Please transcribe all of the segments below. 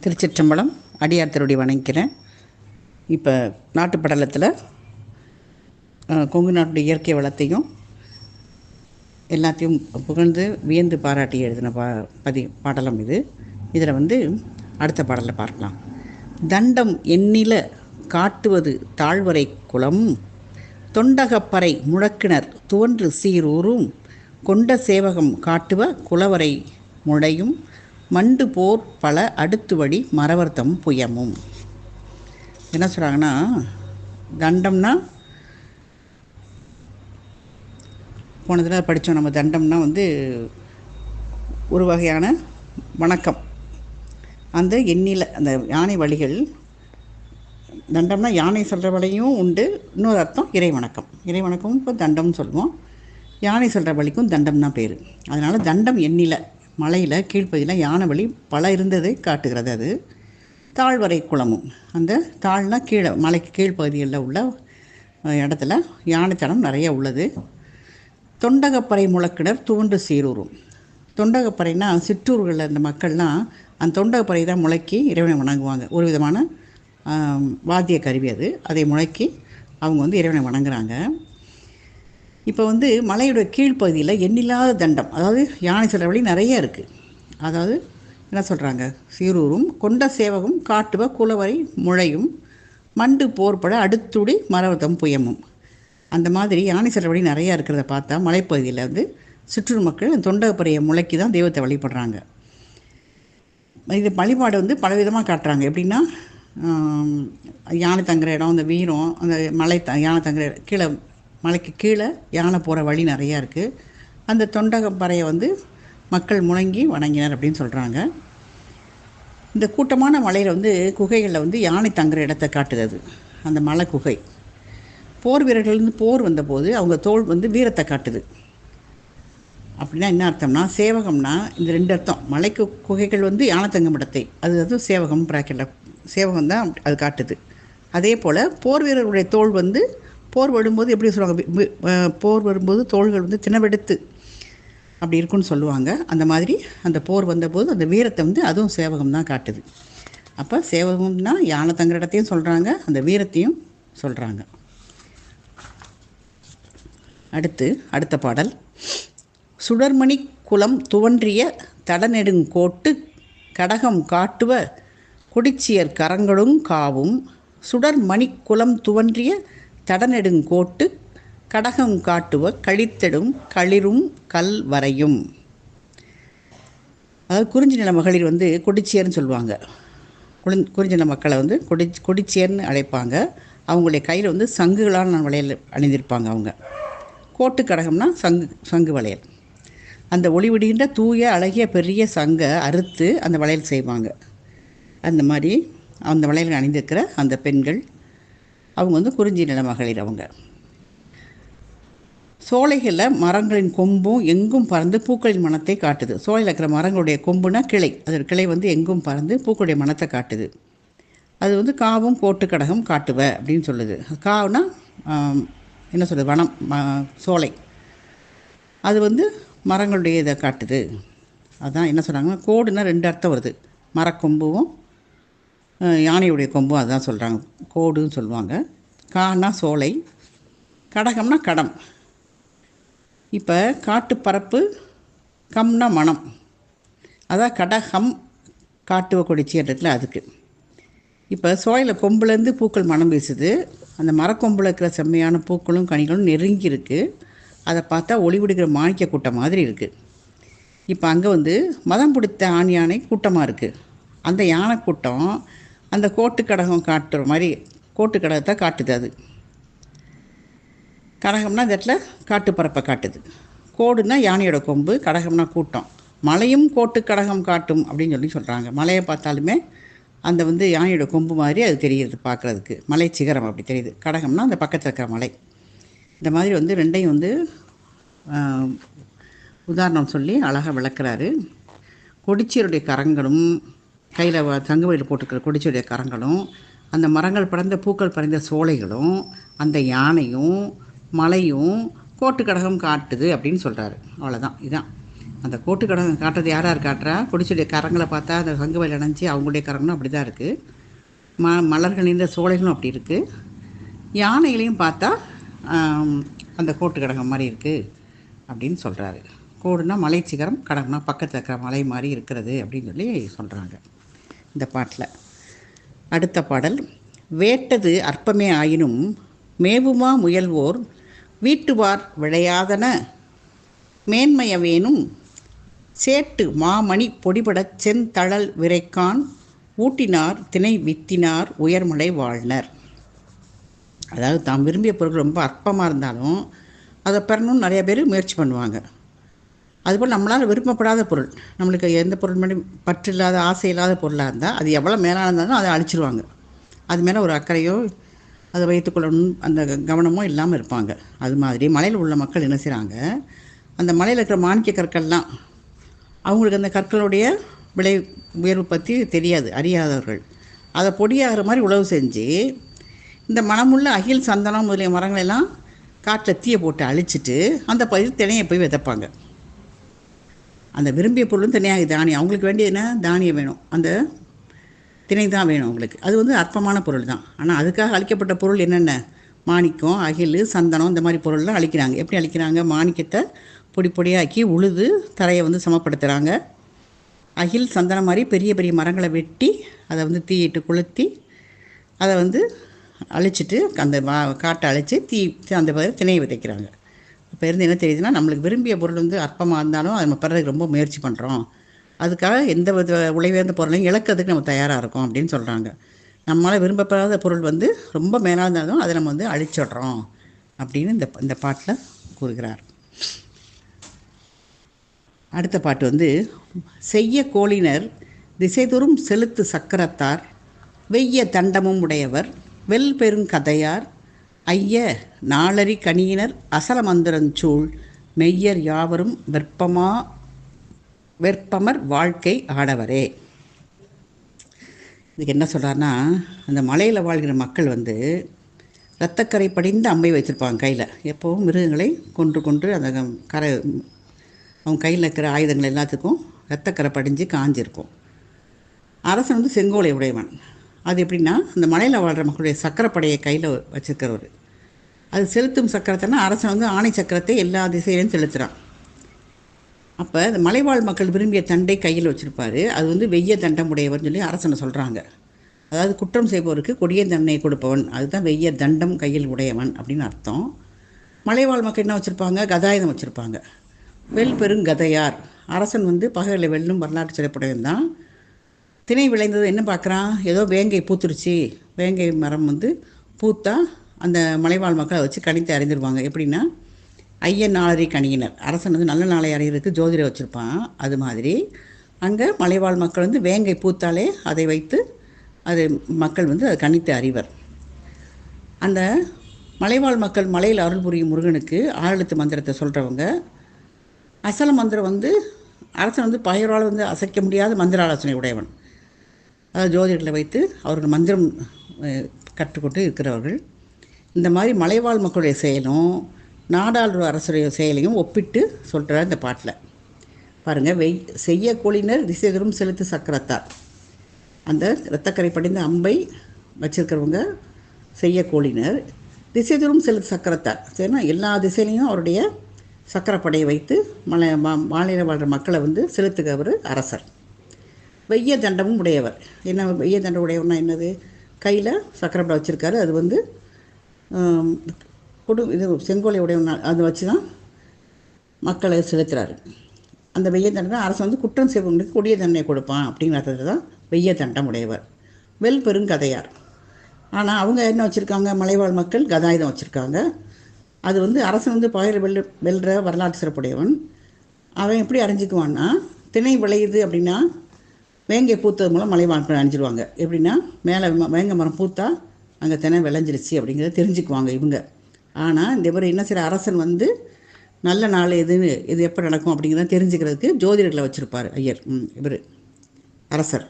திருச்சிற்றம்பலம். அடியார் திருடி வணங்கிக்கிறேன். இப்போ நாட்டுப்படலத்தில் கொங்கு நாட்டுடைய இயற்கை வளத்தையும் எல்லாத்தையும் புகழ்ந்து வியந்து பாராட்டி எழுதின பாடலம் இது. இதில் அடுத்த பாடலில் பார்க்கலாம். தண்டம் எண்ணில காட்டுவது தாழ்வரை குளம், தொண்டகப்பறை முழக்கினர் துவன்று சீரூரும், கொண்ட சேவகம் காட்டுவ குலவரை முழையும், மண்டு போர் பல அடுத்துவடி மறவர்த்தம் புயமும். என்ன சொல்கிறாங்கன்னா, தண்டம்னா போனதில் படித்தோம் நம்ம. தண்டம்னா ஒரு வகையான வணக்கம். அந்த எண்ணில அந்த யானை வழிகள், தண்டம்னா யானை சொல்கிற வழியும் உண்டு. இன்னொரு அர்த்தம் இறை வணக்கம். இறை வணக்கமும் இப்போ தண்டம்னு சொல்லுவோம். யானை சொல்கிற வழிக்கும் தண்டம் தான் பேர். அதனால் தண்டம் எண்ணில மலையில் கீழ்ப்பகுதியில் யானை வழி பல இருந்ததை காட்டுகிறது. அது தாழ்வரை குளமும், அந்த தாழ்னா கீழே மலைக்கு கீழ்ப்பகுதிகளில் உள்ள இடத்துல யானைத்தனம் நிறைய உள்ளது. தொண்டகப்பறை முழக்கினர் துவண்டு சீரூரும். தொண்டகப்பறைனா சிற்றூர்களில் இந்த மக்கள்லாம் அந்த தொண்டகப்பறை தான் முழக்கி இறைவனை வணங்குவாங்க. ஒரு விதமான வாத்திய கருவி அது. அதை முழக்கி அவங்க இறைவனை வணங்குறாங்க. இப்போ மலையோட கீழ்ப்பகுதியில் எண்ணில்லாத தண்டம், அதாவது யானை சொல்கிற வழி நிறைய இருக்குது. அதாவது என்ன சொல்கிறாங்க, சீரூரும் கொண்ட சேவகம் காட்டுவ குலவரை முழையும், மண்டு போர்பட அடுத்துடி மறவர்த்தம் புயமும். அந்த மாதிரி யானை சொல்கிற வழி நிறையா இருக்கிறத பார்த்தா மலைப்பகுதியில் சிற்றூர் மக்கள் தொண்டகப்பறையை முளைக்கி தான் தெய்வத்தை வழிபடுறாங்க. இது வழிபாடு பலவிதமாக காட்டுறாங்க. எப்படின்னா, யானை தங்குற இடம், அந்த வீரம், அந்த மலை யானை தங்குற கீழே மலைக்கு கீழே யானை போகிற வழி நிறையா இருக்குது. அந்த தொண்டகப்பறையை மக்கள் முழங்கி வணங்கினர் அப்படின்னு சொல்கிறாங்க. இந்த கூட்டமான மலையில் குகைகளில் யானை தங்குற இடத்தை காட்டுது அந்த மலை குகை. போர் வீரர்கள் போர் வந்தபோது அவங்க தோல் வீரத்தை காட்டுது. அப்படின்னா என்ன அர்த்தம்னா, சேவகம்னா இந்த ரெண்டு அர்த்தம். மலைக்கு குகைகள் யானை தங்கும் இடத்தை, அது சேவகம் பிராக்கெட்டில் சேவகம் தான் அது காட்டுது. அதே போல் போர் வீரர்களுடைய தோல் போர் வரும்போது எப்படி சொல்லுவாங்க, போர் வரும்போது தோள்கள் தினவெடுத்து அப்படி இருக்குன்னு சொல்லுவாங்க. அந்த மாதிரி அந்த போர் வந்தபோது அந்த வீரத்தை அதுவும் சேவகம் தான் காட்டுது. அப்போ சேவகம்னா யானை தங்குற இடத்தையும் சொல்கிறாங்க, அந்த வீரத்தையும் சொல்கிறாங்க. அடுத்த பாடல். சுடர்மணி குலம் துவன்றிய தடநெடுங்கோட்டு, கடகம் காட்டுவ குடிச்சியர் கரங்களும் காவும், சுடர்மணி குலம் துவன்றிய தடநெடுங்கோட்டு, கடகம் காட்டுவ கழித்தெடும் களிரும் கல் வரையும். அதாவது குறிஞ்சி நில மகளிர் கொடிச்சியர்னு சொல்லுவாங்க. குறிஞ்சி நில மக்களை கொடிச்சியர்னு அழைப்பாங்க. அவங்களுடைய கையில் சங்குகளான வளையல் அணிந்திருப்பாங்க. அவங்க கோட்டு கடகம்னா சங்கு வளையல். அந்த ஒளிவிடுகின்ற தூய அழகிய பெரிய சங்கை அறுத்து அந்த வளையல் செய்வாங்க. அந்த மாதிரி அந்த வளையல் அணிந்திருக்கிற அந்த பெண்கள் அவங்க குறிஞ்சி நில மகளிர். அவங்க சோலைகளில் மரங்களின் கொம்பும் எங்கும் பறந்து பூக்களின் மனத்தை காட்டுது. சோலையில் இருக்கிற மரங்களுடைய கொம்புனா கிளை, அது கிளை எங்கும் பறந்து பூக்களுடைய மனத்தை காட்டுது. அது காவும் கோட்டு கடகம் காட்டுவ அப்படின்னு சொல்லுது. காவுனா என்ன சொல்லுது, வனம், சோலை. அது மரங்களுடைய இதை காட்டுது. அதுதான் என்ன சொல்கிறாங்கன்னா, கோடுனா ரெண்டு அர்த்தம் வருது. மரக்கொம்பும் யானையுடைய கொம்பும் அதுதான் சொல்கிறாங்க, கோடுன்னு சொல்லுவாங்க. கானா சோலை, கடகம்னா கடம். இப்போ காட்டுப்பரப்பு, கம்னா மனம். அதான் கடகம் காட்டுவ கொடிச்சின்றதுல அதுக்கு. இப்போ சோலையில் கொம்புலேருந்து பூக்கள் மனம் வீசுது. அந்த மரக்கொம்பில் இருக்கிற செம்மையான பூக்களும் கனிகளும் நெருங்கி இருக்குது. அதை பார்த்தா ஒளி விடுகிற மாணிக்க கூட்டம் மாதிரி இருக்குது. இப்போ அங்கே மதம் பிடித்த ஆண் யானை கூட்டமாக இருக்குது. அந்த யானை கூட்டம் அந்த கோட்டு கடகம் காட்டுற மாதிரி கோட்டு கடகத்தை காட்டுது. அது கடகம்னா இந்த இடத்துல காட்டுப்பரப்பை காட்டுது. கோடுனா யானையோட கொம்பு, கடகம்னா கூட்டம். மலையும் கோட்டு கடகம் காட்டும் அப்படின்னு சொல்கிறாங்க. மலையை பார்த்தாலுமே அந்த யானையோட கொம்பு மாதிரி அது தெரியுது பார்க்குறதுக்கு. மலை சிகரம் அப்படி தெரியுது. கடகம்னா அந்த பக்கத்தில் இருக்கிற மலை. இந்த மாதிரி ரெண்டையும் உதாரணம் சொல்லி அழகாக விளக்குறாரு. கொடிச்சியருடைய கரங்களும், கையில் தங்கு வயலில் போட்டுக்கிற கொடிச்சியுடைய கரங்களும், அந்த மரங்கள் பறந்த பூக்கள் பறந்த சோலைகளும், அந்த யானையும் மலையும் கோட்டு கடகம் காட்டுது அப்படின்னு சொல்கிறாரு. அவ்வளோதான். இதுதான் அந்த கோட்டு கடகம் காட்டுறது யார் காட்டுறா? கொடிச்சுடைய கரங்களை பார்த்தா அந்த சங்கு வயல் அணைஞ்சி அவங்களுடைய கரங்களும் அப்படி தான் இருக்குது. மலர்கள் இந்த சோலைகளும் அப்படி இருக்குது. யானைகளையும் பார்த்தா அந்த கோட்டு கடகம் மாதிரி இருக்குது அப்படின்னு சொல்கிறாரு. கோடுனா மலை சிகரம், கடகம்னா பக்கத்தில் இருக்கிற மலை மாதிரி இருக்கிறது அப்படின்னு சொல்லி சொல்கிறாங்க இந்த பாட்டில். அடுத்த பாடல். வேட்டது அற்பமே ஆயினும் மேவுமா முயல்வோர் வீட்டுவார் விளையாதன மேன்மையவேனும் சேட்டு மாமணி பொடிபடச் செந்தழல் விரைக்கான் ஊட்டினார் திணை வித்தினார் உயர்மலை வாழ்னர். அதாவது தாம் விரும்பிய பொருட்கள் ரொம்ப அற்பமாக இருந்தாலும் அதை பெறணும்னு நிறைய பேர் முயற்சி பண்ணுவாங்க. அதுபோல் நம்மளால் விருப்பப்படாத பொருள், நம்மளுக்கு எந்த பொருள் மாதிரி பற்று இல்லாத ஆசை இல்லாத பொருளாக இருந்தால் அது எவ்வளோ மேலாக இருந்தாலும் அதை அழிச்சிருவாங்க. அது மேலே ஒரு அக்கறையோ அதை வைத்துக்கொள்ளணும் அந்த கவனமோ இல்லாமல் இருப்பாங்க. அது மாதிரி மலையில் உள்ள மக்கள் என்ன செய்கிறாங்க, அந்த மலையில் இருக்கிற மாணிக்க கற்கள்லாம் அவங்களுக்கு அந்த கற்களுடைய விலை உயர்வு பற்றி தெரியாது, அறியாதவர்கள். அதை பொடியாகிற மாதிரி உழவு செஞ்சு இந்த மனமுள்ள அகில் சந்தனம் முதலிய மரங்களெல்லாம் காட்டில் தீயை போட்டு அழிச்சிட்டு அந்த பயிர் திணையை போய் விதைப்பாங்க. அந்த விரும்பிய பொருளும் திணையாக தானியம், அவங்களுக்கு வேண்டிய என்ன தானியம் வேணும், அந்த திணை தான் வேணும் அவங்களுக்கு. அது அற்பமான பொருள் தான். ஆனால் அதுக்காக அழிக்கப்பட்ட பொருள் என்னென்ன, மாணிக்கம், அகில், சந்தனம், இந்த மாதிரி பொருள்லாம் அழிக்கிறாங்க. எப்படி அழிக்கிறாங்க? மாணிக்கத்தை பொடி பொடியாக்கி உழுது தரையை சமப்படுத்துகிறாங்க. அகில், சந்தனம் மாதிரி பெரிய பெரிய மரங்களை வெட்டி அதை தீயிட்டு கொளுத்தி அதை அழிச்சிட்டு அந்த காட்டை அழித்து அந்த திணையை விதைக்கிறாங்க. இப்போ இருந்து என்ன தெரியுதுன்னா, நம்மளுக்கு விரும்பிய பொருள் அற்பமாக இருந்தாலும் அதை நம்ம பெறதுக்கு ரொம்ப முயற்சி பண்ணுறோம். அதுக்காக எந்த வித உழைவேந்த பொருளையும் இழக்கிறதுக்கு நம்ம தயாராக இருக்கோம் அப்படின்னு சொல்கிறாங்க. நம்மளால் விரும்பப்படாத பொருள் ரொம்ப மேலாக இருந்தாலும் அதை நம்ம அழிச்சிடுறோம் அப்படின்னு இந்த பாட்டில் கூறுகிறார். அடுத்த பாட்டு செய்ய கோளினர் திசைதொறும் செலுத்து சக்கரத்தார் வெய்ய தண்டமும் உடையவர் வெல் பெருங்கதையார் ஐய நாளரி கணியினர் அசல மந்திரஞ்சூழ் மெய்யர் யாவரும் வெற்பமர் வாழ்க்கை ஆடவரே. இதுக்கு என்ன சொல்கிறாருன்னா, அந்த மலையில் வாழ்கிற மக்கள் இரத்தக்கரை படிந்த அம்பை வச்சுருப்பாங்க கையில். எப்போவும் மிருகங்களை கொன்று அந்த கரை அவங்க கையில் இருக்கிற ஆயுதங்கள் எல்லாத்துக்கும் இரத்தக்கரை படிஞ்சு காஞ்சிருக்கும். அரசன் செங்கோலை உடையவன். அது எப்படின்னா, அந்த மலையில் வாழ்கிற மக்களுடைய சக்கரப்படையை கையில் வச்சுருக்கிறவர். அது செலுத்தும் சக்கரத்தைன்னா அரசன் ஆணை சக்கரத்தை எல்லா திசையிலையும் செலுத்துகிறான். அப்போ இந்த மலைவாழ் மக்கள் விரும்பிய தண்டை கையில் வச்சுருப்பார். அது வெய்ய தண்டம் உடையவர்னு சொல்லி அரசனை சொல்கிறாங்க. அதாவது குற்றம் செய்பவருக்கு கொடிய தண்டனை கொடுப்பவன், அதுதான் வெய்ய தண்டம் கையில் உடையவன் அப்படின்னு அர்த்தம். மலைவாழ் மக்கள் என்ன வச்சுருப்பாங்க? கதாயுதம் வச்சுருப்பாங்க. வெல் பெருங்கதையார். அரசன் பகைகளை வெல்லும் வரலாற்று சிறப்புடையவன் தான். திணை விளைந்தது என்ன பார்க்குறான்? ஏதோ வேங்கை பூத்துருச்சு, வேங்கை மரம் பூத்தா அந்த மலைவாழ் மக்களை வச்சு கணித்து அறிந்துருவாங்க. எப்படின்னா, ஐயன் நாளறி கணியினர். அரசன் நல்ல நாளை அறிகிறதுக்கு ஜோதிடர் வச்சுருப்பான். அது மாதிரி அங்கே மலைவாழ் மக்கள் வேங்கை பூத்தாலே அதை வைத்து அது மக்கள் அதை கணித்து அறிவர். அந்த மலைவாழ் மக்கள் மலையில் அருள் புரியும் முருகனுக்கு 6 எழுத்து மந்திரத்தை சொல்கிறவங்க. அசல மந்திரம் அரசன் பகைவரால் அசைக்க முடியாத மந்திர ஆலோசனை உடையவன். அதாவது ஜோதிடர்களை வைத்து அவர்கள் மந்திரம் கற்றுக்கொண்டு இருக்கிறவர்கள். இந்த மாதிரி மலைவாழ் மக்களுடைய செயலும் நாடாளுமன்ற அரசுடைய செயலையும் ஒப்பிட்டு சொல்கிறார் இந்த பாட்டில். பாருங்கள், செய்ய கோளினர் திசைதொறும் செலுத்து சக்கரத்தார். அந்த இரத்தக்கரை படிந்த அம்பை வச்சிருக்கிறவங்க செய்ய கோளினர். திசைதொறும் செலுத்து சக்கரத்தார் சரினா எல்லா திசையிலையும் அவருடைய சக்கரப்படையை வைத்து மாநில வாழ்கிற மக்களை செலுத்துகிறவர் அரசர். வெய்ய தண்டமும் உடையவர். என்ன வெய்ய தண்டம் உடையவர்னா என்னது? கையில் சக்கரப்படை வச்சுருக்காரு. அது இது செங்கோலை உடையவன். அதை வச்சு தான் மக்களை செலுத்துகிறாரு. அந்த வெய்ய தண்டனை அரசு குற்றம் செய்வங்களுக்கு கொடிய தண்டனை கொடுப்பான் அப்படிங்கிறது தான் வெய்ய தண்டம் உடையவர். வெல் பெருங்கதையார். ஆனால் அவங்க என்ன வச்சுருக்காங்க? மலைவாழ் மக்கள் கதாயுதம் வச்சுருக்காங்க. அது அரசன் பகையில் வெல்ற வரலாற்று சிறப்புடையவன். அவன் எப்படி அறிஞ்சிக்குவான்னா, திணை விளையுது அப்படின்னா வேங்கை பூத்தது மூலம் மலைவாழ் மக்கள் அணிஞ்சிடுவாங்க. எப்படின்னா, மேலே வேங்கை மரம் பூத்தா அங்கே திணை விளைஞ்சிருச்சு அப்படிங்கிறத தெரிஞ்சுக்குவாங்க இவங்க. ஆனால் இந்த இவர் என்ன செய்கிற அரசன் நல்ல நாள் எதுன்னு இது எப்போ நடக்கும் அப்படிங்கிறத தெரிஞ்சுக்கிறதுக்கு ஜோதிடர்களை வச்சுருப்பார் ஐயர். இவர் அரசர்.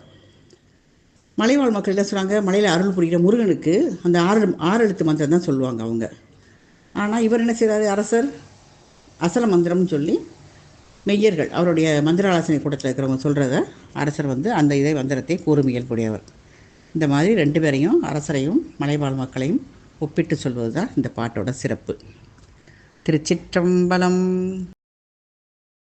மலைவாழ் மக்கள் என்ன சொல்கிறாங்க? மலையில் அருள் புரிகிற முருகனுக்கு அந்த 6 எழுத்து மந்திரம் தான் சொல்லுவாங்க அவங்க. ஆனால் இவர் என்ன செய்கிறாரு? அரசர் அசல மந்திரம்னு சொல்லி மெய்யர்கள் அவருடைய மந்திர ஆலோசனை கூட்டத்தில் இருக்கிறவங்க சொல்கிறத அரசர் வந்து அந்த இதை மந்திரத்தை கூறும் இயல்புடையவர். இந்த மாதிரி 2 பேரையும், அரசரையும் மலைவாழ் மக்களையும் ஒப்பிட்டு சொல்வது தான் இந்த பாட்டோட சிறப்பு. திருச்சிற்றம்பலம்.